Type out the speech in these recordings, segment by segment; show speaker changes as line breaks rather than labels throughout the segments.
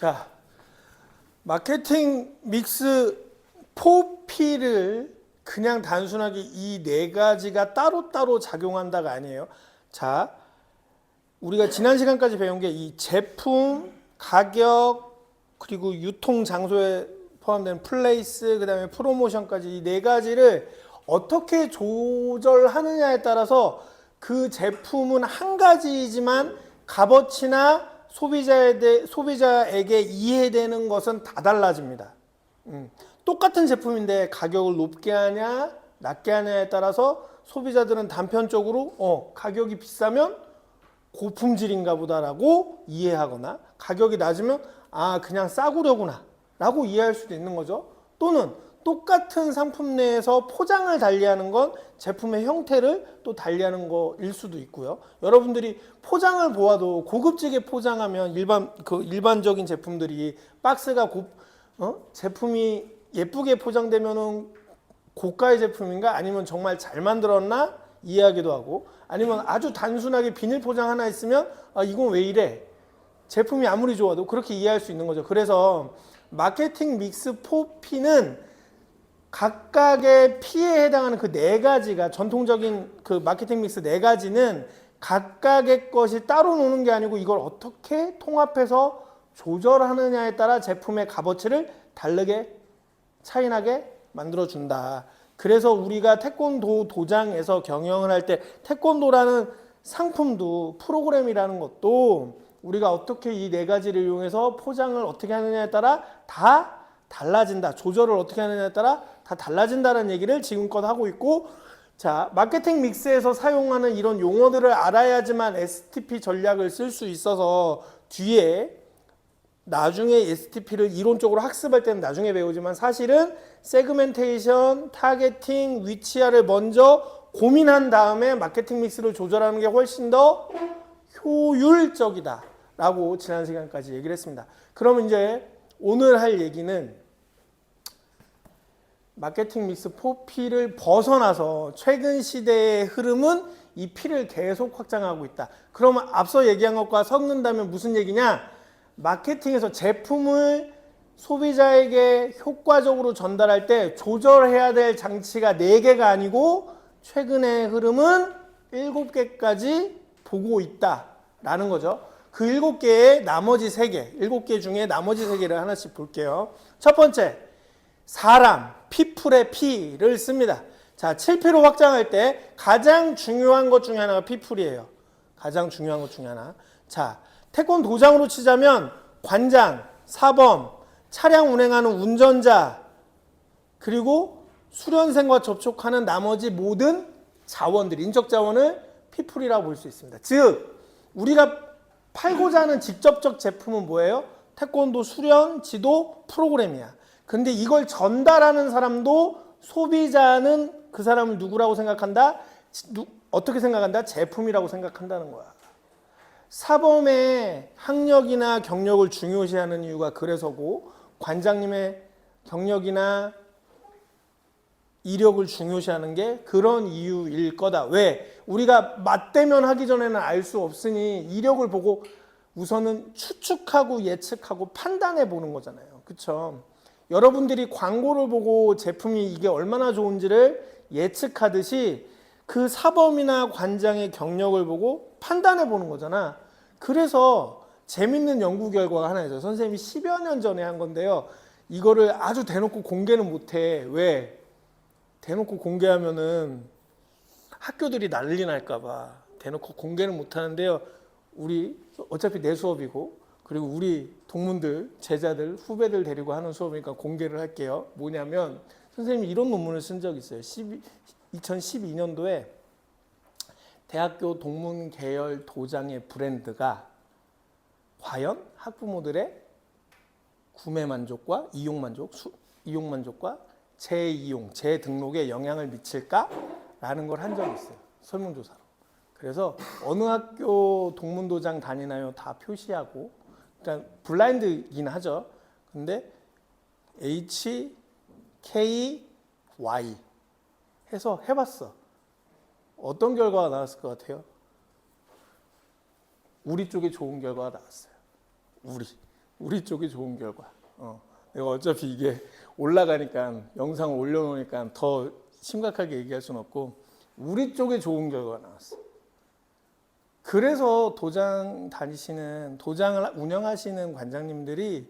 자, 마케팅 믹스 4P를 그냥 단순하게 이 네 가지가 따로따로 작용한다가 아니에요. 자, 우리가 지난 시간까지 배운 게 이 제품, 가격, 그리고 유통 장소에 포함된 플레이스, 그 다음에 프로모션까지 이 네 가지를 어떻게 조절하느냐에 따라서 그 제품은 한 가지이지만 값어치나 소비자에게 이해되는 것은 다 달라집니다. 똑같은 제품인데 가격을 높게 하냐 낮게 하냐에 따라서 소비자들은 단편적으로 가격이 비싸면 고품질인가 보다라고 이해하거나 가격이 낮으면 그냥 싸구려구나 라고 이해할 수도 있는 거죠. 또는 똑같은 상품 내에서 포장을 달리하는 건 제품의 형태를 또 달리하는 거일 수도 있고요. 여러분들이 포장을 보아도 고급지게 포장하면 일반적인 제품들이 박스가 제품이 예쁘게 포장되면은 고가의 제품인가 아니면 정말 잘 만들었나 이해하기도 하고, 아니면 아주 단순하게 비닐 포장 하나 있으면 이건 왜 이래? 제품이 아무리 좋아도 그렇게 이해할 수 있는 거죠. 그래서 마케팅 믹스 4P는 각각의 P에 해당하는 그 네 가지가 전통적인 그 마케팅 믹스 네 가지는 각각의 것이 따로 노는 게 아니고 이걸 어떻게 통합해서 조절하느냐에 따라 제품의 값어치를 다르게 차이나게 만들어준다. 그래서 우리가 태권도 도장에서 경영을 할 때 태권도라는 상품도 프로그램이라는 것도 우리가 어떻게 이 네 가지를 이용해서 포장을 어떻게 하느냐에 따라 다 달라진다. 조절을 어떻게 하느냐에 따라 다 달라진다는 얘기를 지금껏 하고 있고, 자, 마케팅 믹스에서 사용하는 이런 용어들을 알아야지만 STP 전략을 쓸 수 있어서 뒤에 나중에 STP를 이론적으로 학습할 때는 나중에 배우지만 사실은 세그멘테이션, 타겟팅, 위치화를 먼저 고민한 다음에 마케팅 믹스를 조절하는 게 훨씬 더 효율적이다 라고 지난 시간까지 얘기를 했습니다. 그럼 이제 오늘 할 얘기는 마케팅 믹스 4P를 벗어나서 최근 시대의 흐름은 이 P를 계속 확장하고 있다. 그러면 앞서 얘기한 것과 섞는다면 무슨 얘기냐? 마케팅에서 제품을 소비자에게 효과적으로 전달할 때 조절해야 될 장치가 4개가 아니고 최근의 흐름은 7개까지 보고 있다라는 거죠. 그 7개의 나머지 3개, 7개 중에 나머지 3개를 하나씩 볼게요. 첫 번째, 사람, 피플의 P를 씁니다. 자, 7P로 확장할 때 가장 중요한 것 중에 하나가 피플이에요. 가장 중요한 것 중에 하나. 자, 태권도장으로 치자면 관장, 사범, 차량 운행하는 운전자, 그리고 수련생과 접촉하는 나머지 모든 자원들, 인적 자원을 피플이라고 볼 수 있습니다. 즉, 우리가 팔고자 하는 직접적 제품은 뭐예요? 태권도 수련, 지도, 프로그램이야. 근데 이걸 전달하는 사람도 소비자는 그 사람을 누구라고 생각한다? 어떻게 생각한다? 제품이라고 생각한다는 거야. 사범의 학력이나 경력을 중요시하는 이유가 그래서고, 관장님의 경력이나 이력을 중요시하는 게 그런 이유일 거다. 왜? 우리가 맞대면 하기 전에는 알 수 없으니 이력을 보고 우선은 추측하고 예측하고 판단해 보는 거잖아요. 그쵸? 여러분들이 광고를 보고 제품이 이게 얼마나 좋은지를 예측하듯이 그 사범이나 관장의 경력을 보고 판단해 보는 거잖아. 그래서 재밌는 연구 결과가 하나 있어요. 선생님이 10여 년 전에 한 건데요. 이거를 아주 대놓고 공개는 못해. 왜? 대놓고 공개하면은 학교들이 난리 날까봐 대놓고 공개는 못하는데요. 우리 어차피 내 수업이고, 그리고 우리 동문들, 제자들, 후배들 데리고 하는 수업이니까 공개를 할게요. 뭐냐면 선생님이 이런 논문을 쓴 적이 있어요. 2012년도에 대학교 동문 계열 도장의 브랜드가 과연 학부모들의 구매 만족과 이용 만족과 재이용, 재등록에 영향을 미칠까라는 걸 한 적이 있어요. 설문조사로. 그래서 어느 학교 동문도장 다니나요? 다 표시하고, 그러니까 블라인드이긴 하죠. 근데 H, K, Y 해서 해봤어. 어떤 결과가 나왔을 것 같아요? 우리 쪽에 좋은 결과가 나왔어요. 우리. 우리 쪽이 좋은 결과. 내가 어차피 이게 올라가니까 영상을 올려놓으니까 더 심각하게 얘기할 수는 없고 우리 쪽에 좋은 결과가 나왔어. 그래서 도장을 운영하시는 관장님들이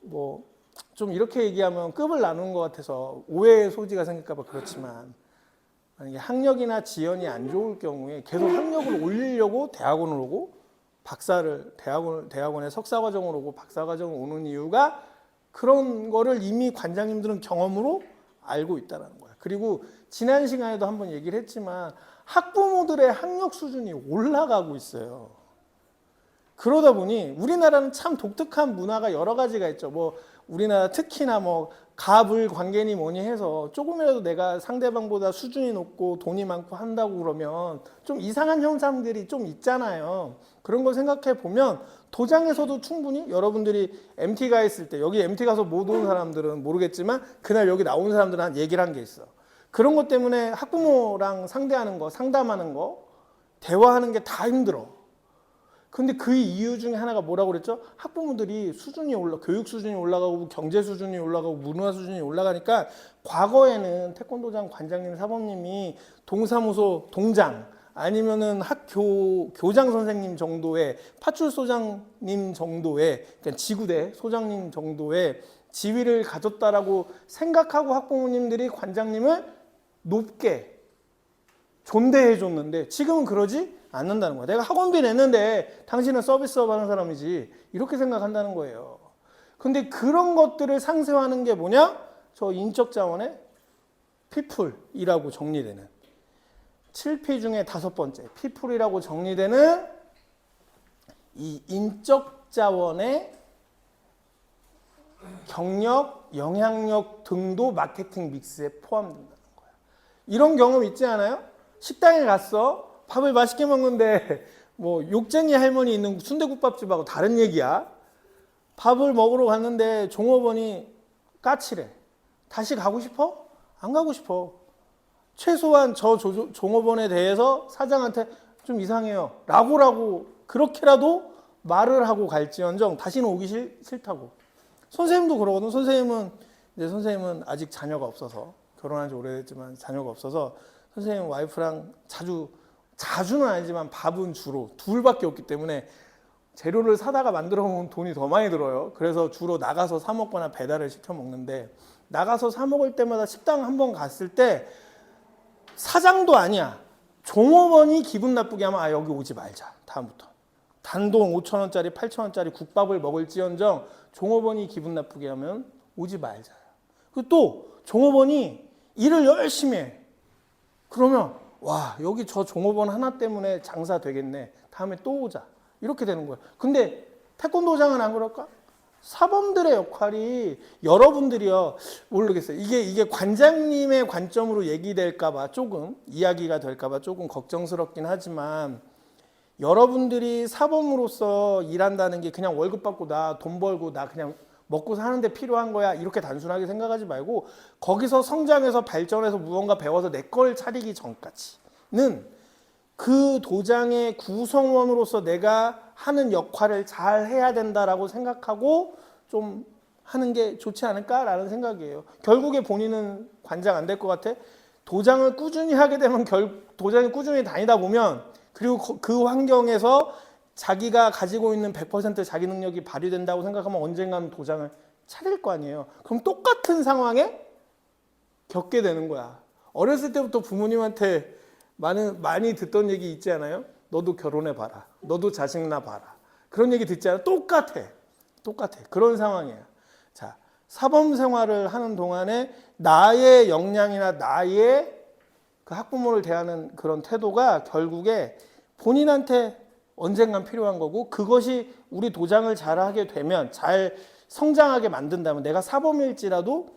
뭐 좀 이렇게 얘기하면 급을 나누는 것 같아서 오해의 소지가 생길까 봐 그렇지만 만약에 학력이나 지연이 안 좋을 경우에 계속 학력을 올리려고 대학원을 오고 대학원에 석사과정을 오고 박사과정을 오는 이유가 그런 거를 이미 관장님들은 경험으로 알고 있다는 거야. 그리고 지난 시간에도 한번 얘기를 했지만 학부모들의 학력 수준이 올라가고 있어요. 그러다 보니 우리나라는 참 독특한 문화가 여러 가지가 있죠. 뭐 우리나라 특히나 뭐 갑을 관계니 뭐니 해서 조금이라도 내가 상대방보다 수준이 높고 돈이 많고 한다고 그러면 좀 이상한 현상들이 좀 있잖아요. 그런 걸 생각해 보면 도장에서도 충분히 여러분들이 MT 가 있을 때 여기 MT 가서 못 온 사람들은 모르겠지만 그날 여기 나온 사람들은 얘기를 한 게 있어. 그런 것 때문에 학부모랑 상대하는 거, 상담하는 거, 대화하는 게 다 힘들어. 근데 그 이유 중에 하나가 뭐라고 그랬죠? 학부모들이 교육 수준이 올라가고 경제 수준이 올라가고 문화 수준이 올라가니까 과거에는 태권도장 관장님, 사범님이 동사무소 동장 아니면은 교장 선생님 정도의 파출소장님 정도의 그러니까 지구대 소장님 정도의 지위를 가졌다라고 생각하고 학부모님들이 관장님을 높게 존대해 줬는데 지금은 그러지 않는다는 거야. 내가 학원비 냈는데 당신은 서비스업 하는 사람이지 이렇게 생각한다는 거예요. 근데 그런 것들을 상쇄화하는 게 뭐냐? 저 인적 자원의 people이라고 정리되는 7P 중에 5번째 people이라고 정리되는 이 인적 자원의 경력, 영향력 등도 마케팅 믹스에 포함된다는 거야. 이런 경험 있지 않아요? 식당에 갔어. 밥을 맛있게 먹는데 뭐 욕쟁이 할머니 있는 순대국밥집하고 다른 얘기야. 밥을 먹으러 갔는데 종업원이 까칠해. 다시 가고 싶어? 안 가고 싶어. 최소한 저 종업원에 대해서 사장한테 좀 이상해요 라고 그렇게라도 말을 하고 갈지언정 다시는 오기 싫다고. 선생님도 그러거든. 선생님은 아직 자녀가 없어서 결혼한 지 오래됐지만 자녀가 없어서 선생님 와이프랑 자주는 아니지만 밥은 주로 둘밖에 없기 때문에 재료를 사다가 만들어 먹으면 돈이 더 많이 들어요. 그래서 주로 나가서 사 먹거나 배달을 시켜 먹는데 나가서 사 먹을 때마다 식당 한 번 갔을 때 사장도 아니야. 종업원이 기분 나쁘게 하면 여기 오지 말자. 다음부터. 단돈 5,000원짜리 8,000원짜리 국밥을 먹을지언정 종업원이 기분 나쁘게 하면 오지 말자. 그리고 또 종업원이 일을 열심히 해. 그러면 와 여기 저 종업원 하나 때문에 장사 되겠네. 다음에 또 오자. 이렇게 되는 거야. 근데 태권도장은 안 그럴까? 사범들의 역할이 여러분들이요 모르겠어요. 이게 관장님의 관점으로 얘기될까봐 조금 이야기가 될까봐 조금 걱정스럽긴 하지만 여러분들이 사범으로서 일한다는 게 그냥 월급 받고 나 돈 벌고 나 그냥 먹고 사는데 필요한 거야 이렇게 단순하게 생각하지 말고 거기서 성장해서 발전해서 무언가 배워서 내 걸 차리기 전까지는 그 도장의 구성원으로서 내가 하는 역할을 잘 해야 된다라고 생각하고 좀 하는 게 좋지 않을까라는 생각이에요. 결국에 본인은 관장 안 될 것 같아? 도장을 꾸준히 하게 되면 도장을 꾸준히 다니다 보면 그리고 그 환경에서 자기가 가지고 있는 100% 자기 능력이 발휘된다고 생각하면 언젠가는 도장을 차릴 거 아니에요. 그럼 똑같은 상황에 겪게 되는 거야. 어렸을 때부터 부모님한테 많이 듣던 얘기 있지 않아요? 너도 결혼해봐라. 너도 자식 낳아봐라. 그런 얘기 듣지 않아요? 똑같아. 그런 상황이야. 자, 사범 생활을 하는 동안에 나의 역량이나 나의 그 학부모를 대하는 그런 태도가 결국에 본인한테 언젠간 필요한 거고 그것이 우리 도장을 잘하게 되면 잘 성장하게 만든다면 내가 사범일지라도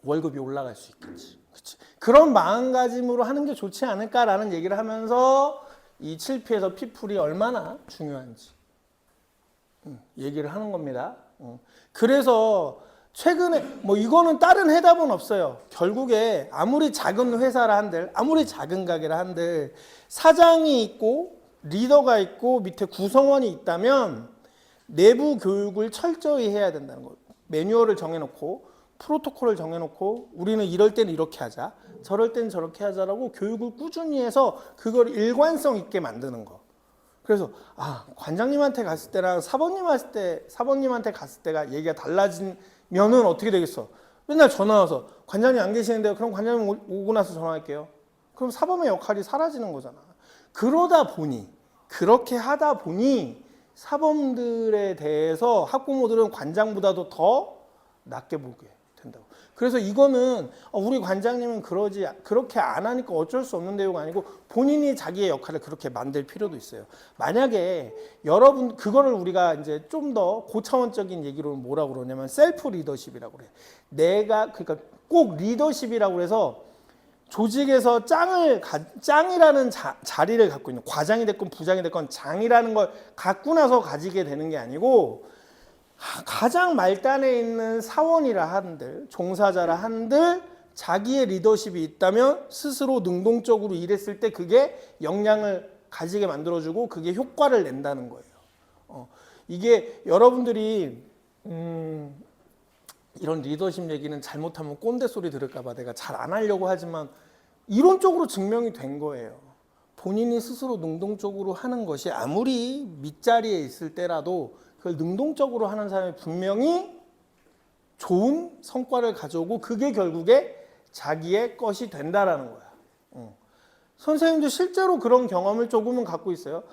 월급이 올라갈 수 있겠지. 그치? 그런 마음가짐으로 하는 게 좋지 않을까라는 얘기를 하면서 이 7P에서 피플이 얼마나 중요한지 얘기를 하는 겁니다. 그래서 최근에 뭐 이거는 다른 해답은 없어요. 결국에 아무리 작은 회사라 한들 아무리 작은 가게라 한들 사장이 있고 리더가 있고 밑에 구성원이 있다면 내부 교육을 철저히 해야 된다는 거예요. 매뉴얼을 정해놓고 프로토콜을 정해놓고 우리는 이럴 때는 이렇게 하자, 저럴 때는 저렇게 하자라고 교육을 꾸준히 해서 그걸 일관성 있게 만드는 거. 그래서 관장님한테 갔을 때랑 사범님한테 갔을 때가 얘기가 달라지면은 어떻게 되겠어? 맨날 전화 와서 관장님 안 계시는데요. 그럼 관장님 오고 나서 전화할게요. 그럼 사범의 역할이 사라지는 거잖아. 그렇게 하다 보니 사범들에 대해서 학부모들은 관장보다도 더 낮게 보게 된다고. 그래서 이거는 우리 관장님은 그렇게 안 하니까 어쩔 수 없는 내용이 아니고 본인이 자기의 역할을 그렇게 만들 필요도 있어요. 만약에 여러분 그거를 우리가 이제 좀 더 고차원적인 얘기로는 뭐라고 그러냐면 셀프 리더십이라고 그래. 그러니까 꼭 리더십이라고 해서 조직에서 짱이라는 자리를 갖고 있는, 과장이 됐건 부장이 됐건 장이라는 걸 갖고 나서 가지게 되는 게 아니고 가장 말단에 있는 사원이라 한들, 종사자라 한들 자기의 리더십이 있다면 스스로 능동적으로 일했을 때 그게 역량을 가지게 만들어주고 그게 효과를 낸다는 거예요. 이게 여러분들이 이런 리더십 얘기는 잘못하면 꼰대 소리 들을까 봐 내가 잘 안 하려고 하지만 이론적으로 증명이 된 거예요. 본인이 스스로 능동적으로 하는 것이 아무리 밑자리에 있을 때라도 그걸 능동적으로 하는 사람이 분명히 좋은 성과를 가져오고 그게 결국에 자기의 것이 된다라는 거야. 선생님도 실제로 그런 경험을 조금은 갖고 있어요.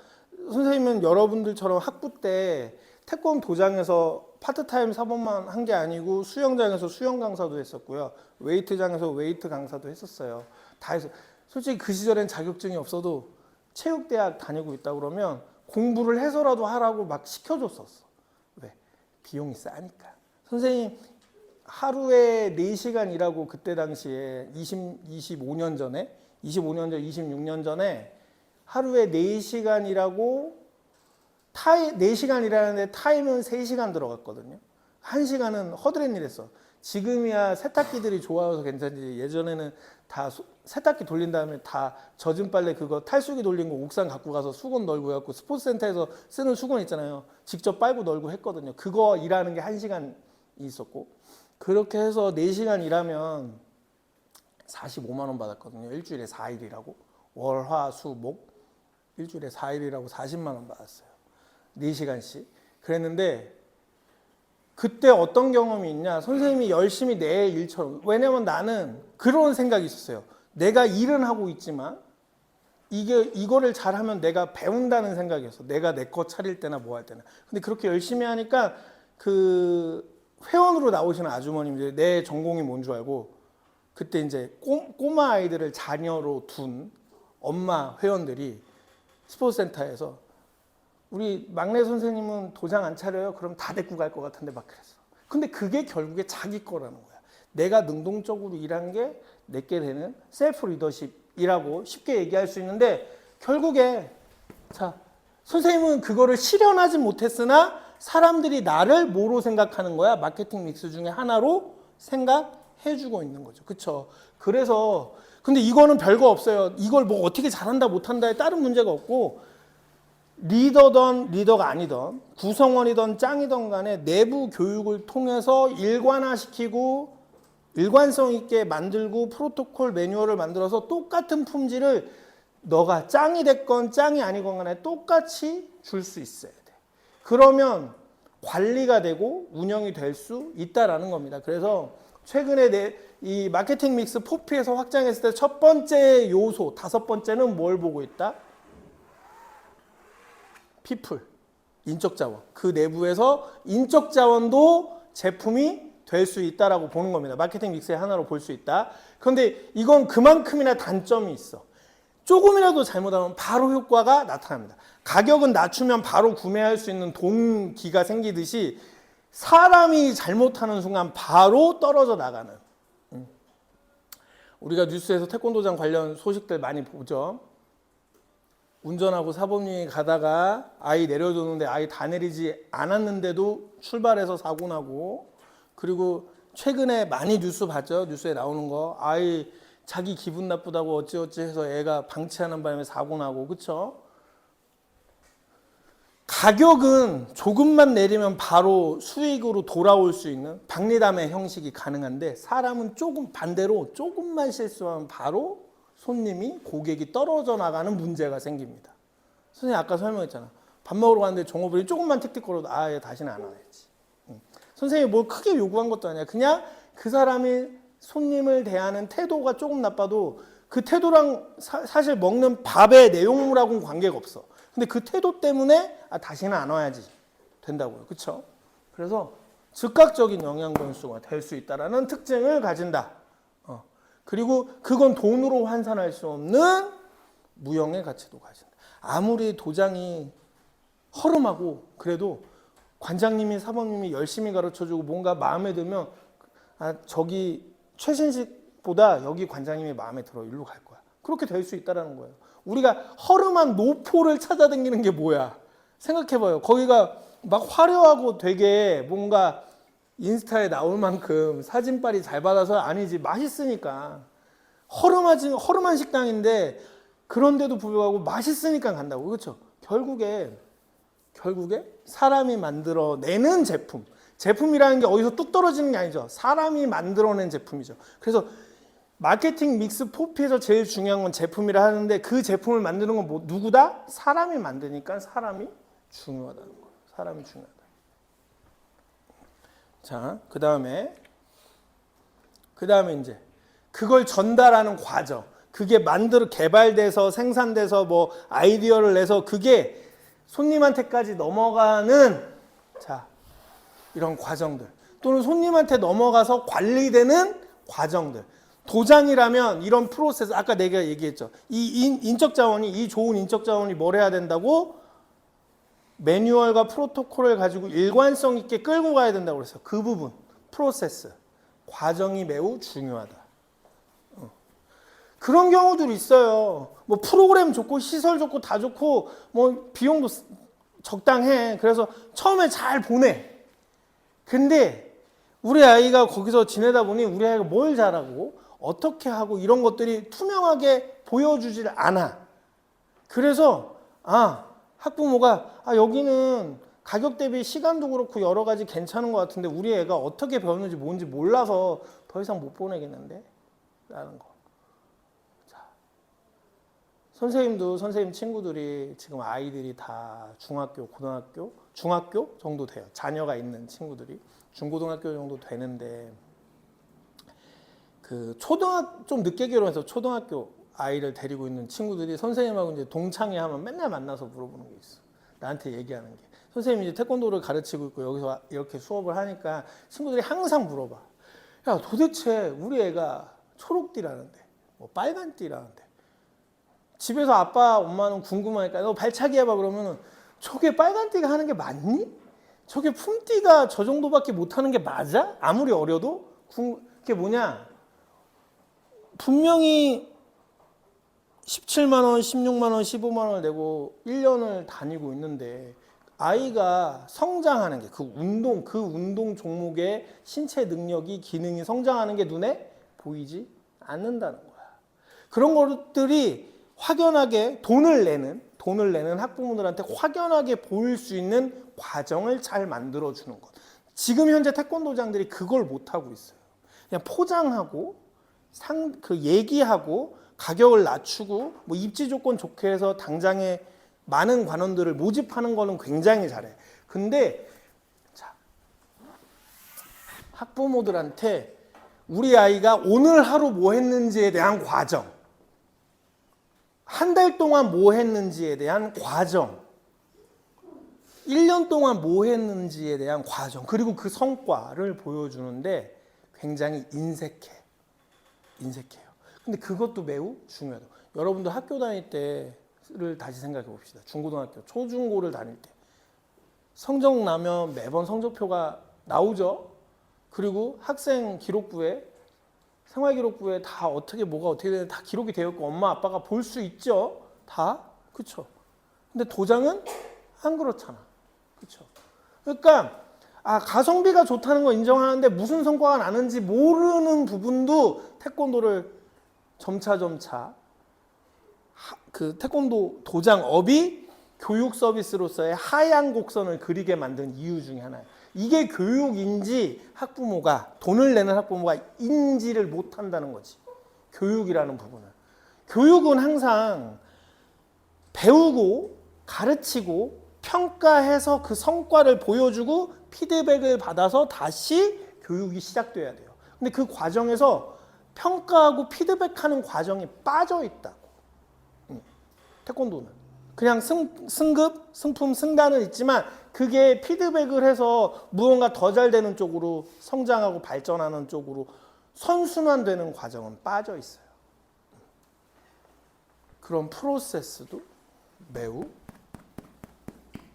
선생님은 여러분들처럼 학부 때 태권 도장에서 파트타임 사범만 한 게 아니고 수영장에서 수영 강사도 했었고요. 웨이트장에서 웨이트 강사도 했었어요. 다 해서 솔직히 그 시절엔 자격증이 없어도 체육대학 다니고 있다 그러면 공부를 해서라도 하라고 막 시켜줬었어. 왜? 비용이 싸니까. 선생님 하루에 4시간 일하고 그때 당시에 25년 전, 26년 전에 하루에 4시간 일하고 4시간 일하는데 타임은 3시간 들어갔거든요. 1시간은 허드렛 일했어. 지금이야 세탁기들이 좋아서 괜찮지. 예전에는 다 세탁기 돌린 다음에 다 젖은 빨래 그거 탈수기 돌린 거 옥상 갖고 가서 수건 널고 해갖고 스포츠센터에서 쓰는 수건 있잖아요. 직접 빨고 널고 했거든요. 그거 일하는 게 1시간이 있었고 그렇게 해서 4시간 일하면 45만 원 받았거든요. 일주일에 4일이라고. 월, 화, 수, 목 일주일에 4일이라고 40만 원 받았어요. 4시간씩. 그랬는데 그때 어떤 경험이 있냐? 선생님이 열심히 내 일처럼. 왜냐면 나는 그런 생각이 있었어요. 내가 일은 하고 있지만 이거를 잘하면 내가 배운다는 생각이었어. 내가 내 거 차릴 때나 뭐 할 때나. 근데 그렇게 열심히 하니까 그 회원으로 나오시는 아주머님들이 내 전공이 뭔 줄 알고 그때 이제 꼬마 아이들을 자녀로 둔 엄마 회원들이 스포츠센터에서 우리 막내 선생님은 도장 안 차려요? 그럼 다 데리고 갈 것 같은데 막 그랬어. 근데 그게 결국에 자기 거라는 거야. 내가 능동적으로 일한 게 내게 되는 셀프 리더십이라고 쉽게 얘기할 수 있는데 결국에 선생님은 그거를 실현하지 못했으나 사람들이 나를 뭐로 생각하는 거야? 마케팅 믹스 중에 하나로 생각해주고 있는 거죠. 그쵸? 그래서 근데 이거는 별거 없어요. 이걸 뭐 어떻게 잘한다 못한다에 다른 문제가 없고 리더든 리더가 아니든 구성원이든 짱이든 간에 내부 교육을 통해서 일관화시키고 일관성 있게 만들고 프로토콜 매뉴얼을 만들어서 똑같은 품질을 너가 짱이 됐건 짱이 아니건 간에 똑같이 줄 수 있어야 돼. 그러면 관리가 되고 운영이 될 수 있다라는 겁니다. 그래서 최근에 이 마케팅 믹스 4P에서 확장했을 때 첫 번째 요소, 5번째는 뭘 보고 있다? people, 인적 자원. 그 내부에서 인적 자원도 제품이 될 수 있다라고 보는 겁니다. 마케팅 믹스의 하나로 볼 수 있다. 그런데 이건 그만큼이나 단점이 있어. 조금이라도 잘못하면 바로 효과가 나타납니다. 가격은 낮추면 바로 구매할 수 있는 동기가 생기듯이 사람이 잘못하는 순간 바로 떨어져 나가는. 우리가 뉴스에서 태권도장 관련 소식들 많이 보죠. 운전하고 사범님이 가다가 아이 내려줬는데 아이 다 내리지 않았는데도 출발해서 사고 나고, 그리고 최근에 많이 뉴스 봤죠. 뉴스에 나오는 거. 아이 자기 기분 나쁘다고 어찌어찌 해서 애가 방치하는 바람에 사고 나고, 그쵸? 가격은 조금만 내리면 바로 수익으로 돌아올 수 있는 박리담의 형식이 가능한데 사람은 조금 반대로 조금만 실수하면 바로 손님이 고객이 떨어져 나가는 문제가 생깁니다. 선생님 아까 설명했잖아. 밥 먹으러 갔는데 종업원이 조금만 틱틱거려도 얘 다시는 안 와야지. 선생님이 뭘 크게 요구한 것도 아니야. 그냥 그 사람이 손님을 대하는 태도가 조금 나빠도 그 태도랑 사실 먹는 밥의 내용물하고는 관계가 없어. 근데 그 태도 때문에 다시는 안 와야지 된다고요. 그렇죠? 그래서 즉각적인 영양 변수가 될 수 있다라는 특징을 가진다. 그리고 그건 돈으로 환산할 수 없는 무형의 가치도 가진다. 아무리 도장이 허름하고 그래도 관장님이 사범님이 열심히 가르쳐주고 뭔가 마음에 들면 저기 최신식보다 여기 관장님이 마음에 들어 일로 갈 거야. 그렇게 될 수 있다라는 거예요. 우리가 허름한 노포를 찾아다니는 게 뭐야? 생각해봐요. 거기가 막 화려하고 되게 뭔가 인스타에 나올 만큼 사진빨이 잘 받아서 아니지. 맛있으니까. 허름한 식당인데 그런데도 불구하고 맛있으니까 간다고. 그렇죠? 결국에 사람이 만들어내는 제품이라는 게 어디서 뚝 떨어지는 게 아니죠. 사람이 만들어낸 제품이죠. 그래서 마케팅 믹스 포피에서 제일 중요한 건 제품이라 하는데 그 제품을 만드는 건 누구다? 사람이 만드니까 사람이 중요하다는 거예요. 사람이 중요하다. 자, 그 다음에 이제 그걸 전달하는 과정. 그게 개발돼서 생산돼서 뭐 아이디어를 내서 그게 손님한테까지 넘어가는 이런 과정들 또는 손님한테 넘어가서 관리되는 과정들. 도장이라면 이런 프로세스 아까 내가 얘기했죠. 이 좋은 인적 자원이 뭘 해야 된다고? 매뉴얼과 프로토콜을 가지고 일관성 있게 끌고 가야 된다고 그랬어요. 그 부분 프로세스 과정이 매우 중요하다. 그런 경우들이 있어요. 뭐 프로그램 좋고 시설 좋고 다 좋고 뭐 비용도 적당해. 그래서 처음에 잘 보내. 근데 우리 아이가 거기서 지내다 보니 우리 아이가 뭘 잘하고 어떻게 하고 이런 것들이 투명하게 보여주질 않아. 그래서 학부모가 여기는 가격 대비 시간도 그렇고 여러 가지 괜찮은 것 같은데 우리 애가 어떻게 배웠는지 뭔지 몰라서 더 이상 못 보내겠는데? 라는 거. 선생님도 선생님 친구들이 지금 아이들이 다 중학교 정도 돼요. 자녀가 있는 친구들이 중고등학교 정도 되는데 좀 늦게 결혼해서 초등학교 아이를 데리고 있는 친구들이 선생님하고 이제 동창회 하면 맨날 만나서 물어보는 게 있어. 나한테 얘기하는 게. 선생님이 이제 태권도를 가르치고 있고 여기서 이렇게 수업을 하니까 친구들이 항상 물어봐. 야, 도대체 우리 애가 초록띠라는데, 뭐 빨간띠라는데. 집에서 아빠, 엄마는 궁금하니까 너 발차기 해봐 그러면은 저게 빨간띠가 하는 게 맞니? 저게 품띠가 저 정도밖에 못하는 게 맞아? 아무리 어려도? 그게 뭐냐? 분명히 17만 원, 16만 원, 15만 원을 내고 1년을 다니고 있는데 아이가 성장하는 게 그 운동 종목의 신체 능력이 기능이 성장하는 게 눈에 보이지 않는다는 거야. 그런 것들이 확연하게 돈을 내는 학부모들한테 확연하게 보일 수 있는 과정을 잘 만들어 주는 것. 지금 현재 태권도장들이 그걸 못 하고 있어요. 그냥 포장하고 얘기하고 가격을 낮추고 뭐 입지 조건 좋게 해서 당장에 많은 관원들을 모집하는 거는 굉장히 잘해. 근데 학부모들한테 우리 아이가 오늘 하루 뭐 했는지에 대한 과정, 한 달 동안 뭐 했는지에 대한 과정, 1년 동안 뭐 했는지에 대한 과정, 그리고 그 성과를 보여주는데 굉장히 인색해요. 근데 그것도 매우 중요하다. 여러분도 학교 다닐 때를 다시 생각해 봅시다. 중고등학교, 초중고를 다닐 때 성적 나면 매번 성적표가 나오죠. 그리고 학생 기록부에 생활기록부에 다 뭐가 어떻게 되는지 다 기록이 되어 있고 엄마 아빠가 볼 수 있죠. 다. 그렇죠. 근데 도장은 안 그렇잖아. 그렇죠. 그러니까 가성비가 좋다는 거 인정하는데 무슨 성과가 나는지 모르는 부분도 태권도를 점차 그 태권도 도장업이 교육 서비스로서의 하얀 곡선을 그리게 만든 이유 중에 하나예요. 이게 교육인지 학부모가, 돈을 내는 학부모가 인지를 못한다는 거지. 교육이라는 부분은. 교육은 항상 배우고 가르치고 평가해서 그 성과를 보여주고 피드백을 받아서 다시 교육이 시작돼야 돼요. 근데 그 과정에서 평가하고 피드백하는 과정이 빠져 있다고. 태권도는. 그냥 승급, 승품, 승단은 있지만 그게 피드백을 해서 무언가 더 잘 되는 쪽으로 성장하고 발전하는 쪽으로 선순환되는 과정은 빠져 있어요. 그런 프로세스도 매우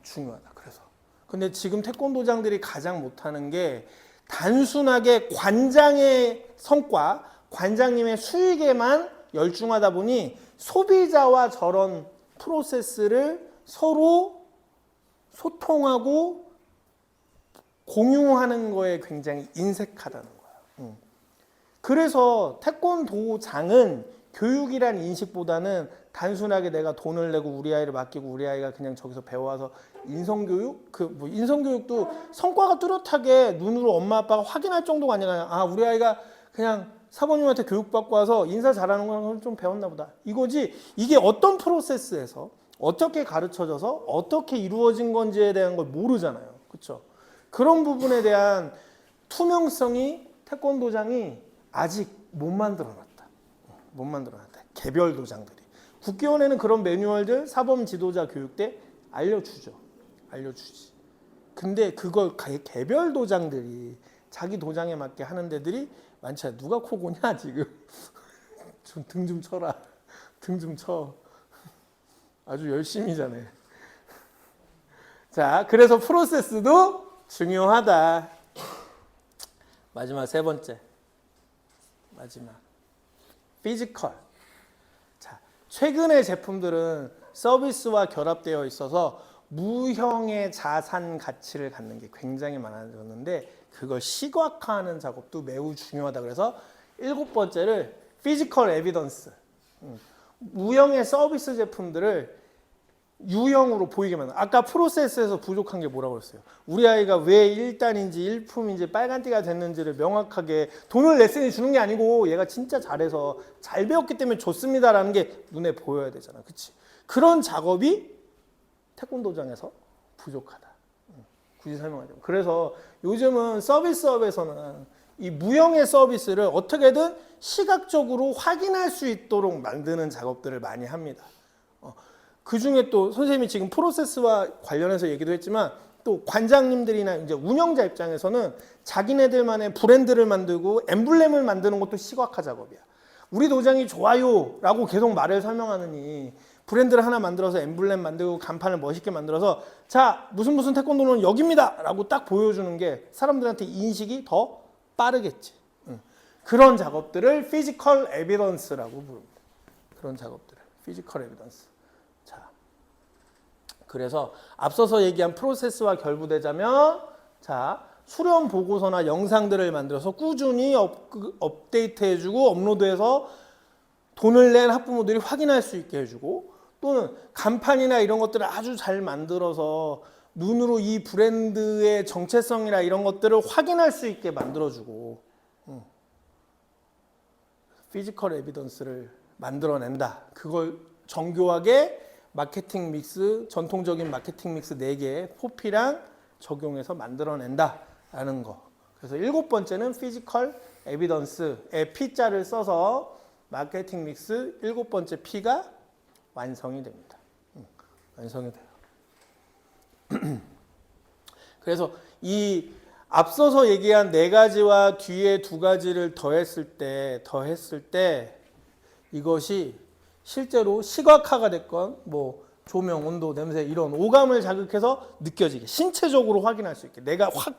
중요하다. 그래서 근데 지금 태권도장들이 가장 못하는 게 단순하게 관장의 성과, 관장님의 수익에만 열중하다 보니 소비자와 저런 프로세스를 서로 소통하고 공유하는 거에 굉장히 인색하다는 거야. 그래서 태권도장은 교육이란 인식보다는 단순하게 내가 돈을 내고 우리 아이를 맡기고 우리 아이가 그냥 저기서 배워와서 인성교육? 인성교육도 성과가 뚜렷하게 눈으로 엄마 아빠가 확인할 정도가 아니라 아 우리 아이가 그냥 사모님한테 교육받고 와서 인사 잘하는 건 좀 배웠나 보다. 이거지 이게 어떤 프로세스에서 어떻게 가르쳐져서 어떻게 이루어진 건지에 대한 걸 모르잖아요. 그렇죠? 그런 부분에 대한 투명성이 태권도장이 아직 못 만들어놨다. 못 만들어놨다. 개별 도장들이. 국기원에는 그런 매뉴얼들 사범 지도자 교육 때 알려주죠. 알려주지. 근데 그걸 개별 도장들이 자기 도장에 맞게 하는 데들이 많지 않아. 누가 코고냐 지금. 좀 등 좀 쳐라. 등 좀 쳐. 아주 열심히잖아요. 자, 그래서 프로세스도 중요하다. 마지막 세 번째. 마지막. 피지컬. 자, 최근의 제품들은 서비스와 결합되어 있어서 무형의 자산 가치를 갖는 게 굉장히 많아졌는데 그걸 시각화하는 작업도 매우 중요하다. 그래서 7번째를 피지컬 에비던스. 무형의 서비스 제품들을 유형으로 보이게 만든다. 아까 프로세스에서 부족한 게 뭐라고 그랬어요? 우리 아이가 왜 1단인지 1품인지 빨간띠가 됐는지를 명확하게 돈을 레슨이 주는 게 아니고 얘가 진짜 잘해서 잘 배웠기 때문에 좋습니다라는 게 눈에 보여야 되잖아. 그치? 그런 작업이 태권도장에서 부족하다. 굳이 설명하자면. 그래서 요즘은 서비스업에서는 이 무형의 서비스를 어떻게든 시각적으로 확인할 수 있도록 만드는 작업들을 많이 합니다. 그 중에 또 선생님이 지금 프로세스와 관련해서 얘기도 했지만 또 관장님들이나 이제 운영자 입장에서는 자기네들만의 브랜드를 만들고 엠블렘을 만드는 것도 시각화 작업이야. 우리 도장이 좋아요라고 계속 말을 설명하느니 브랜드를 하나 만들어서 엠블렘 만들고 간판을 멋있게 만들어서 자 무슨 태권도는 여기입니다 라고 딱 보여주는 게 사람들한테 인식이 더 빠르겠지. 그런 작업들을 피지컬 에비던스라고 부릅니다. 그런 작업들을 피지컬 에비던스. 자, 그래서 앞서서 얘기한 프로세스와 결부되자면 자 수련 보고서나 영상들을 만들어서 꾸준히 업데이트해주고 업로드해서 돈을 낸 학부모들이 확인할 수 있게 해주고 또는 간판이나 이런 것들을 아주 잘 만들어서 눈으로 이 브랜드의 정체성이나 이런 것들을 확인할 수 있게 만들어주고 피지컬 에비던스를 만들어낸다. 그걸 정교하게 마케팅 믹스, 전통적인 마케팅 믹스 4개 포피랑 적용해서 만들어낸다라는 거. 그래서 7번째는 피지컬 에비던스의 P자를 써서 마케팅 믹스 7번째 P가 완성이 됩니다. 완성이 돼요. 그래서 이 앞서서 얘기한 4가지와 뒤에 2가지를 더했을 때 이것이 실제로 시각화가 됐건 뭐 조명, 온도, 냄새 이런 오감을 자극해서 느껴지게 신체적으로 확인할 수 있게 내가 확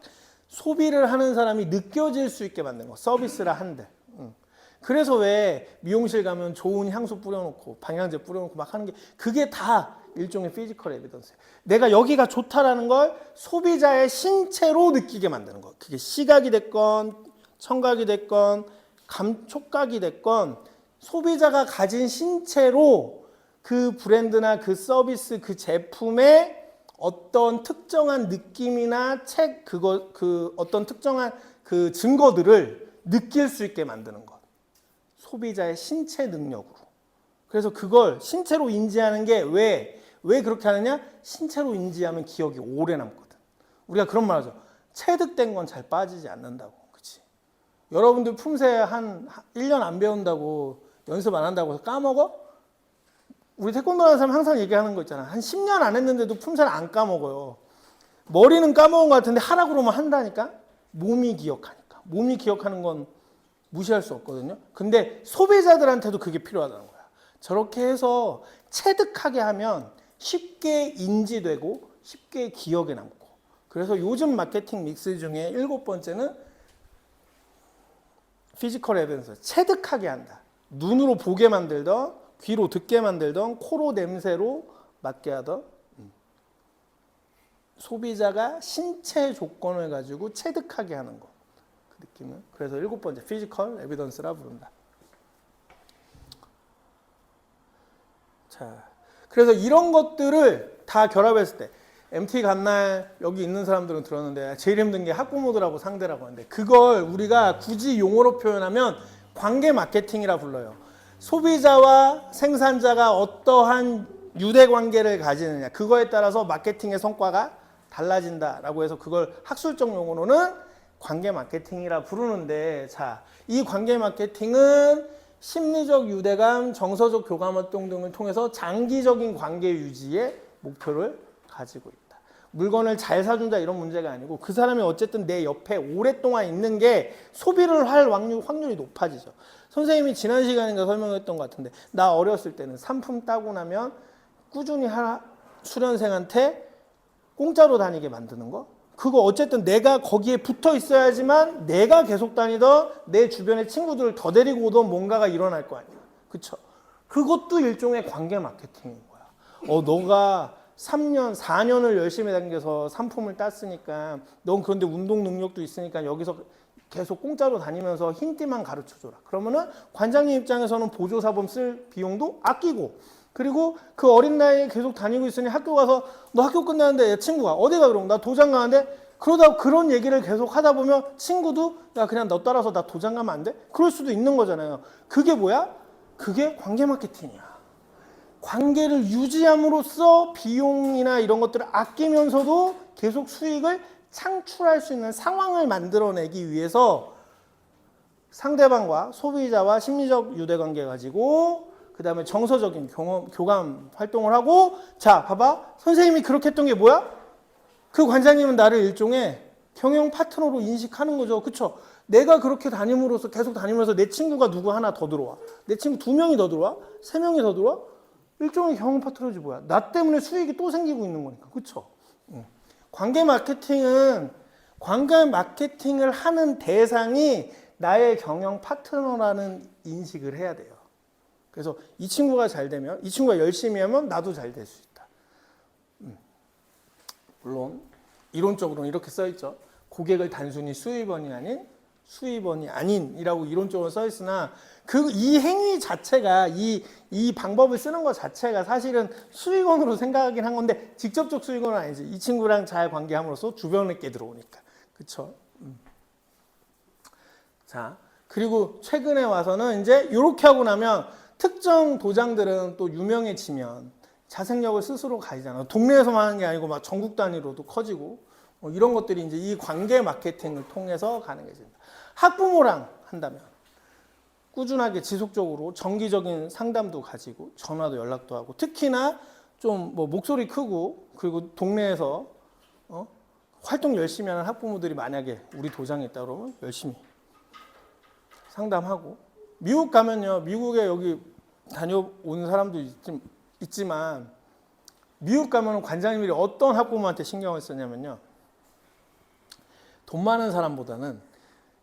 소비를 하는 사람이 느껴질 수 있게 만든 거 서비스라 한데 그래서 왜 미용실 가면 좋은 향수 뿌려놓고 방향제 뿌려놓고 막 하는 게 그게 다 일종의 피지컬 에비던스예요. 내가 여기가 좋다라는 걸 소비자의 신체로 느끼게 만드는 거. 그게 시각이 됐건 청각이 됐건 촉각이 됐건 소비자가 가진 신체로 그 브랜드나 그 서비스, 그 제품의 어떤 특정한 느낌이나 어떤 특정한 그 증거들을 느낄 수 있게 만드는 것. 소비자의 신체 능력으로. 그래서 그걸 신체로 인지하는 게 왜 그렇게 하느냐? 신체로 인지하면 기억이 오래 남거든. 우리가 그런 말 하죠. 체득된 건 잘 빠지지 않는다고. 그치? 여러분들 품새 한 1년 안 배운다고 연습 안 한다고 해서 까먹어? 우리 태권도 하는 사람 항상 얘기하는 거 있잖아. 한 10년 안 했는데도 품새를 안 까먹어요. 머리는 까먹은 것 같은데 하라 그러면 한다니까? 몸이 기억하니까. 몸이 기억하는 건 무시할 수 없거든요. 근데 소비자들한테도 그게 필요하다는 거야. 저렇게 해서 체득하게 하면 쉽게 인지되고 쉽게 기억에 남고. 그래서 요즘 마케팅 믹스 중에 7번째는 피지컬 에비던스, 체득하게 한다. 눈으로 보게 만들던, 귀로 듣게 만들던, 코로 냄새로 맡게 하던, 소비자가 신체 조건을 가지고 체득하게 하는 것. 그 느낌은. 그래서 7번째 피지컬 에비던스라 부른다. 자, 그래서 이런 것들을 다 결합했을 때 MT 간 날 여기 있는 사람들은 들었는데 제일 힘든 게 학부모들하고 상대라고 하는데 그걸 우리가 굳이 용어로 표현하면 관계 마케팅이라 불러요. 소비자와 생산자가 어떠한 유대 관계를 가지느냐 그거에 따라서 마케팅의 성과가 달라진다라고 해서 그걸 학술적 용어로는 관계 마케팅이라 부르는데 자, 이 관계 마케팅은 심리적 유대감, 정서적 교감 활동 등을 통해서 장기적인 관계 유지의 목표를 가지고 있다. 물건을 잘 사준다 이런 문제가 아니고 그 사람이 어쨌든 내 옆에 오랫동안 있는 게 소비를 할 확률이 높아지죠. 선생님이 지난 시간인가 설명했던 것 같은데 나 어렸을 때는 상품 따고 나면 꾸준히 수련생한테 공짜로 다니게 만드는 거 그거 어쨌든 내가 거기에 붙어 있어야지만 내가 계속 다니던 내 주변의 친구들을 더 데리고 오던 뭔가가 일어날 거 아니야. 그쵸? 그것도 일종의 관계 마케팅인 거야. 너가 3년, 4년을 열심히 다녀서 상품을 땄으니까 넌 그런데 운동 능력도 있으니까 여기서 계속 공짜로 다니면서 힌트만 가르쳐줘라. 그러면은 관장님 입장에서는 보조사범 쓸 비용도 아끼고 그리고 그 어린 나이에 계속 다니고 있으니 학교 가서 너 학교 끝나는데 친구가 어디가 그러면 나 도장 가는데 그러다 그런 얘기를 계속 하다 보면 친구도 야 그냥 너 따라서 나 도장 가면 안 돼? 그럴 수도 있는 거잖아요. 그게 뭐야? 그게 관계 마케팅이야. 관계를 유지함으로써 비용이나 이런 것들을 아끼면서도 계속 수익을 창출할 수 있는 상황을 만들어내기 위해서 상대방과 소비자와 심리적 유대관계 가지고 그 다음에 정서적인 교감 활동을 하고 자 봐봐 선생님이 그렇게 했던 게 뭐야? 그 관장님은 나를 일종의 경영 파트너로 인식하는 거죠. 그쵸? 내가 그렇게 다님으로써 계속 다니면서 내 친구가 누구 하나 더 들어와. 내 친구 2명이 더 들어와. 3명이 더 들어와. 일종의 경영 파트너지 뭐야. 나 때문에 수익이 또 생기고 있는 거니까. 그쵸? 관계 마케팅은 관계 마케팅을 하는 대상이 나의 경영 파트너라는 인식을 해야 돼요. 그래서 이 친구가 잘 되면 이 친구가 열심히 하면 나도 잘 될 수 있다. 물론 이론적으로는 이렇게 써 있죠. 고객을 단순히 수입원이 아닌 수입원이 아닌이라고 이론적으로 써 있으나 이 행위 자체가 이 방법을 쓰는 것 자체가 사실은 수익원으로 생각하긴 한 건데 직접적 수익원은 아니지. 이 친구랑 잘 관계함으로써 주변에 들어오니까. 그쵸? 자, 그리고 최근에 와서는 이제 이렇게 하고 나면 특정 도장들은 또 유명해지면 자생력을 스스로 가지잖아. 동네에서만 하는 게 아니고 막 전국 단위로도 커지고 이런 것들이 이제 이 관계 마케팅을 통해서 가능해진다. 학부모랑 한다면 꾸준하게 지속적으로 정기적인 상담도 가지고 전화도 연락도 하고 특히나 좀 뭐 목소리 크고 그리고 동네에서 활동 열심히 하는 학부모들이 만약에 우리 도장에 있다 그러면 열심히 상담하고 미국 가면요. 미국에 여기 다녀온 사람도 있지만 미국 가면 관장님들이 어떤 학부모한테 신경을 쓰냐면요. 돈 많은 사람보다는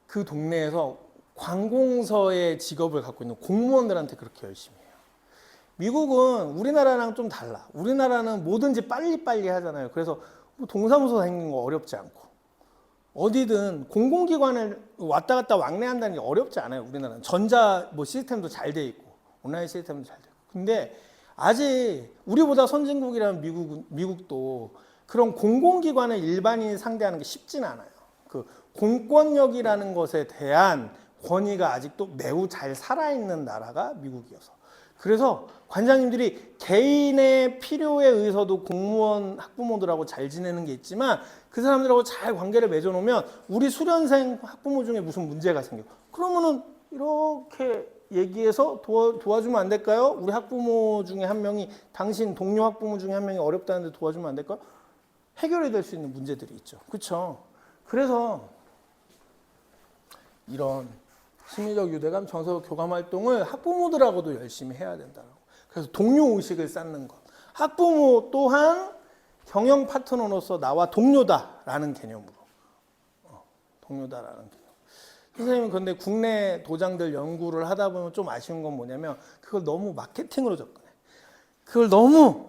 그 동네에서 관공서의 직업을 갖고 있는 공무원들한테 그렇게 열심히 해요. 미국은 우리나라랑 좀 달라. 우리나라는 뭐든지 빨리빨리 하잖아요. 그래서 뭐 동사무소 다니는 거 어렵지 않고 어디든 공공기관을 왔다 갔다 왕래한다는 게 어렵지 않아요. 우리나라는 전자 뭐 시스템도 잘 돼 있고 온라인 시스템도 잘 돼 있고. 근데 아직 우리보다 선진국이라는 미국도 그런 공공기관을 일반인이 상대하는 게 쉽진 않아요. 그 공권력이라는 것에 대한 권위가 아직도 매우 잘 살아있는 나라가 미국이어서. 그래서 관장님들이 개인의 필요에 의해서도 공무원 학부모들하고 잘 지내는 게 있지만 그 사람들하고 잘 관계를 맺어놓으면 우리 수련생 학부모 중에 무슨 문제가 생겨. 그러면은 이렇게 얘기해서 도와주면 안 될까요? 우리 학부모 중에 한 명이 당신 동료 학부모 중에 한 명이 어렵다는데 도와주면 안 될까요? 해결이 될 수 있는 문제들이 있죠. 그렇죠? 그래서 이런 심리적 유대감, 정서적 교감 활동을 학부모들하고도 열심히 해야 된다고. 그래서 동료 의식을 쌓는 것. 학부모 또한 경영 파트너로서 나와 동료다라는 개념으로. 동료다라는 개념. 선생님은 근데 국내 도장들 연구를 하다 보면 좀 아쉬운 건 뭐냐면 그걸 너무 마케팅으로 접근해. 그걸 너무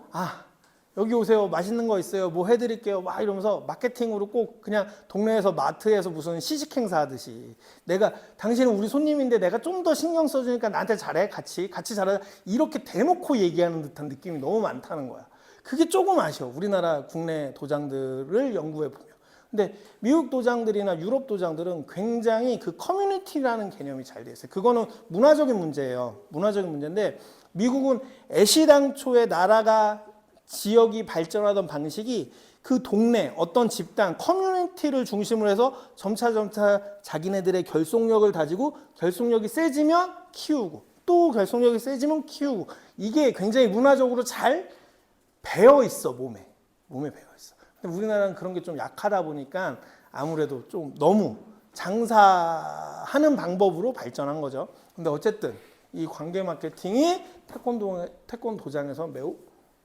여기 오세요. 맛있는 거 있어요. 뭐 해드릴게요. 막 이러면서 마케팅으로 꼭 그냥 동네에서 마트에서 무슨 시식 행사 하듯이 내가 당신은 우리 손님인데 내가 좀 더 신경 써주니까 나한테 잘해. 같이 잘하자. 이렇게 대놓고 얘기하는 듯한 느낌이 너무 많다는 거야. 그게 조금 아쉬워. 우리나라 국내 도장들을 연구해 보면. 근데 미국 도장들이나 유럽 도장들은 굉장히 그 커뮤니티라는 개념이 잘 돼 있어요. 그거는 문화적인 문제예요. 문화적인 문제인데 미국은 애시당초에 나라가 지역이 발전하던 방식이 그 동네 어떤 집단 커뮤니티를 중심으로 해서 점차 자기네들의 결속력을 다지고 결속력이 세지면 키우고 또 결속력이 세지면 키우고 이게 굉장히 문화적으로 잘 배어 있어. 몸에 배어 있어. 근데 우리나라는 그런 게 좀 약하다 보니까 아무래도 좀 너무 장사하는 방법으로 발전한 거죠. 근데 어쨌든 이 관계 마케팅이 태권도장에서 매우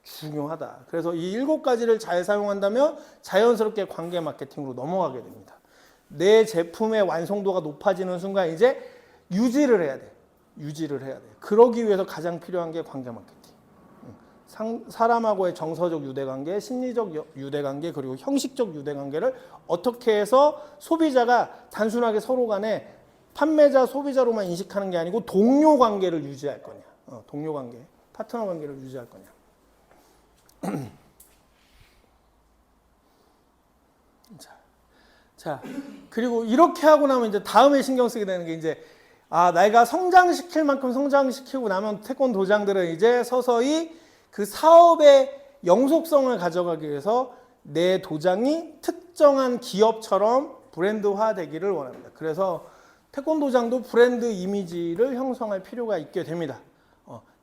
중요하다. 그래서 이 7가지를 잘 사용한다면 자연스럽게 관계 마케팅으로 넘어가게 됩니다. 내 제품의 완성도가 높아지는 순간 이제 유지를 해야 돼. 그러기 위해서 가장 필요한 게 관계 마케팅. 사람하고의 정서적 유대관계, 심리적 유대관계, 그리고 형식적 유대관계를 어떻게 해서 소비자가 단순하게 서로 간에 판매자, 소비자로만 인식하는 게 아니고 동료 관계를 유지할 거냐. 동료 관계, 파트너 관계를 유지할 거냐. 자, 그리고 이렇게 하고 나면 이제 다음에 신경 쓰게 되는 게 이제 내가 성장시킬 만큼 성장시키고 나면 태권도장들은 이제 서서히 그 사업의 영속성을 가져가기 위해서 내 도장이 특정한 기업처럼 브랜드화 되기를 원합니다. 그래서 태권도장도 브랜드 이미지를 형성할 필요가 있게 됩니다.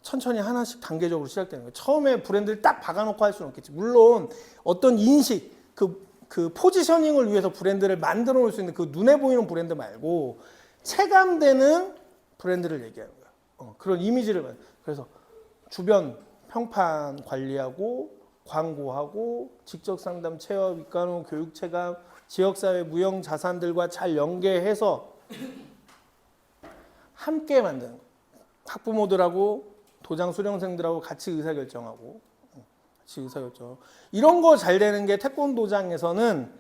천천히 하나씩 단계적으로 시작되는 거예요. 처음에 브랜드를 딱 박아놓고 할 수는 없겠지. 물론 어떤 인식, 그 포지셔닝을 위해서 브랜드를 만들어 놓을 수 있는 그 눈에 보이는 브랜드 말고 체감되는 브랜드를 얘기하는 거야. 그런 이미지를. 그래서 주변 평판 관리하고 광고하고 직접 상담, 체험, 입간호, 교육 체감, 지역사회 무형 자산들과 잘 연계해서 함께 만드는 거예요. 학부모들하고 도장 수련생들하고 같이 의사결정하고 이런 거 잘 되는 게 태권도장에서는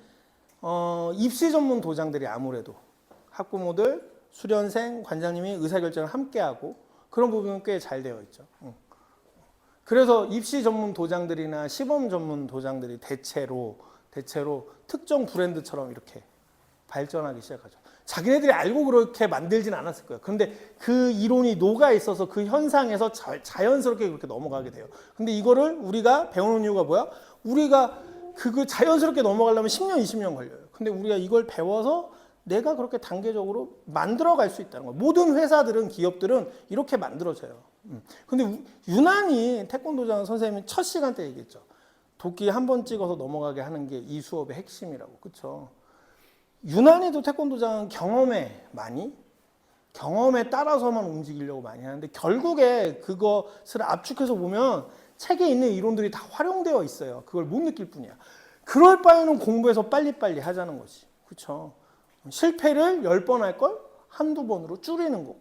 입시 전문 도장들이 아무래도 학부모들, 수련생, 관장님이 의사결정을 함께하고 그런 부분은 꽤 잘 되어 있죠. 그래서 입시 전문 도장들이나 시범 전문 도장들이 대체로 특정 브랜드처럼 이렇게 발전하기 시작하죠. 자기네들이 알고 그렇게 만들진 않았을 거예요. 그런데 그 이론이 녹아 있어서 그 현상에서 자연스럽게 그렇게 넘어가게 돼요. 근데 이거를 우리가 배우는 이유가 뭐야? 우리가 그거 자연스럽게 넘어가려면 10년, 20년 걸려요. 근데 우리가 이걸 배워서 내가 그렇게 단계적으로 만들어 갈 수 있다는 거예요. 모든 회사들은, 기업들은 이렇게 만들어져요. 근데 유난히 태권도장 선생님이 첫 시간 때 얘기했죠. 도끼 한 번 찍어서 넘어가게 하는 게 이 수업의 핵심이라고. 그렇죠? 유난히도 태권도장은 경험에 따라서만 움직이려고 많이 하는데 결국에 그것을 압축해서 보면 책에 있는 이론들이 다 활용되어 있어요. 그걸 못 느낄 뿐이야. 그럴 바에는 공부해서 빨리빨리 하자는 거지. 그렇죠? 실패를 10번 할 걸 한두 번으로 줄이는 거고.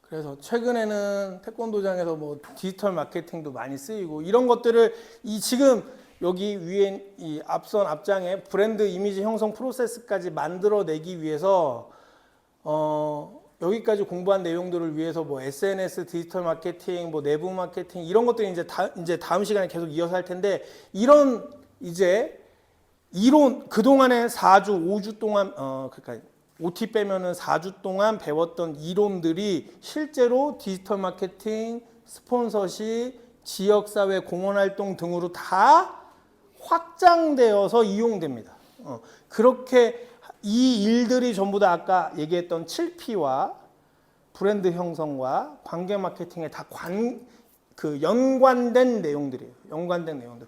그래서 최근에는 태권도장에서 뭐 디지털 마케팅도 많이 쓰이고 이런 것들을 지금 여기 위에 이 앞장에 브랜드 이미지 형성 프로세스까지 만들어내기 위해서 여기까지 공부한 내용들을 위해서 뭐 SNS, 디지털 마케팅, 뭐 내부 마케팅 이런 것들이 이제 다음 시간에 계속 이어서 할 텐데 이런 이제 이론 그동안에 4주, 5주 동안 그러니까 OT 빼면은 4주 동안 배웠던 이론들이 실제로 디지털 마케팅, 스폰서십, 지역사회 공헌활동 등으로 다 확장되어서 이용됩니다. 그렇게 이 일들이 전부 다 아까 얘기했던 7P와 브랜드 형성과 관계 마케팅에 다 연관된 내용들이에요. 연관된 내용들.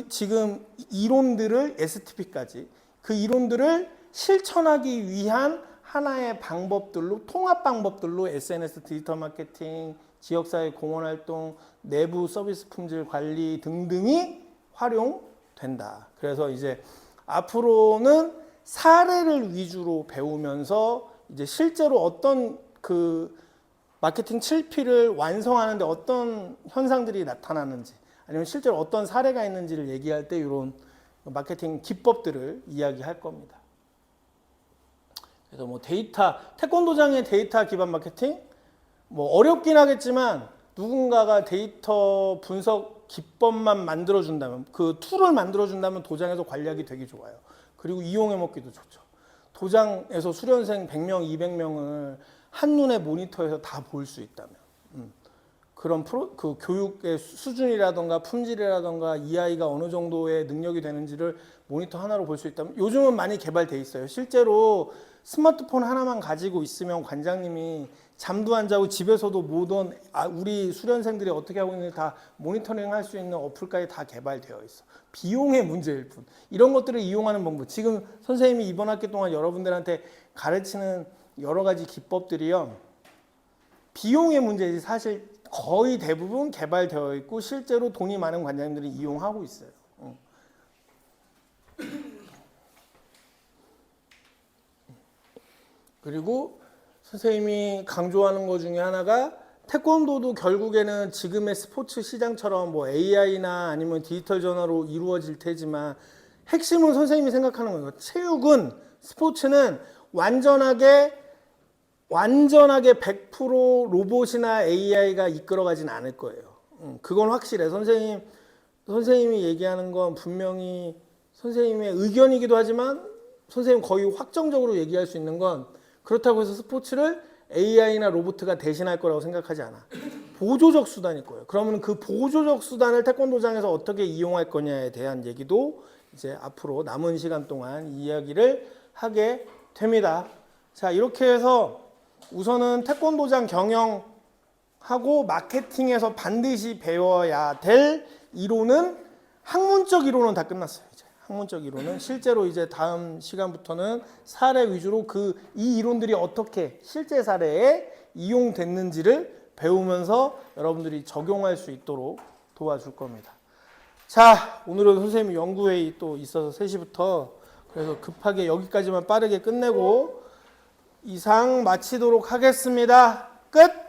지금 이론들을 STP까지 그 이론들을 실천하기 위한 하나의 방법들로 통합 방법들로 SNS 디지털 마케팅, 지역사회 공헌활동, 내부 서비스 품질 관리 등등이 활용된다. 그래서 이제 앞으로는 사례를 위주로 배우면서 이제 실제로 어떤 그 마케팅 7P를 완성하는데 어떤 현상들이 나타나는지 아니면 실제로 어떤 사례가 있는지를 얘기할 때 이런 마케팅 기법들을 이야기할 겁니다. 그래서 뭐 태권도장의 데이터 기반 마케팅 뭐 어렵긴 하겠지만 누군가가 데이터 분석 기법만 만들어준다면 그 툴을 만들어준다면 도장에서 관리하기 되게 좋아요. 그리고 이용해 먹기도 좋죠. 도장에서 수련생 100명, 200명을 한눈에 모니터에서 다 볼 수 있다면 그런 그 교육의 수준이라던가 품질이라던가 이 아이가 어느 정도의 능력이 되는지를 모니터 하나로 볼 수 있다면 요즘은 많이 개발돼 있어요. 실제로 스마트폰 하나만 가지고 있으면 관장님이 잠도 안 자고 집에서도 모든 우리 수련생들이 어떻게 하고 있는지 다 모니터링 할 수 있는 어플까지 다 개발되어 있어. 비용의 문제일 뿐. 이런 것들을 이용하는 방법. 지금 선생님이 이번 학기 동안 여러분들한테 가르치는 여러 가지 기법들이요. 비용의 문제지 사실 거의 대부분 개발되어 있고 실제로 돈이 많은 관장님들이 이용하고 있어요. 그리고 선생님이 강조하는 것 중에 하나가 태권도도 결국에는 지금의 스포츠 시장처럼 뭐 AI나 아니면 디지털 전화로 이루어질 테지만 핵심은 선생님이 생각하는 거예요. 체육은 스포츠는 완전하게 100% 로봇이나 AI가 이끌어가진 않을 거예요. 그건 확실해. 선생님이 얘기하는 건 분명히 선생님의 의견이기도 하지만 선생님 거의 확정적으로 얘기할 수 있는 건 그렇다고 해서 스포츠를 AI나 로봇가 대신할 거라고 생각하지 않아. 보조적 수단일 거예요. 그러면 그 보조적 수단을 태권도장에서 어떻게 이용할 거냐에 대한 얘기도 이제 앞으로 남은 시간 동안 이야기를 하게 됩니다. 자, 이렇게 해서 우선은 태권도장 경영하고 마케팅에서 반드시 배워야 될 이론은 학문적 이론은 다 끝났어요. 이제 학문적 이론은 실제로 이제 다음 시간부터는 사례 위주로 이 이론들이 어떻게 실제 사례에 이용됐는지를 배우면서 여러분들이 적용할 수 있도록 도와줄 겁니다. 자, 오늘은 선생님 연구회의 또 있어서 3시부터 그래서 급하게 여기까지만 빠르게 끝내고 이상 마치도록 하겠습니다. 끝!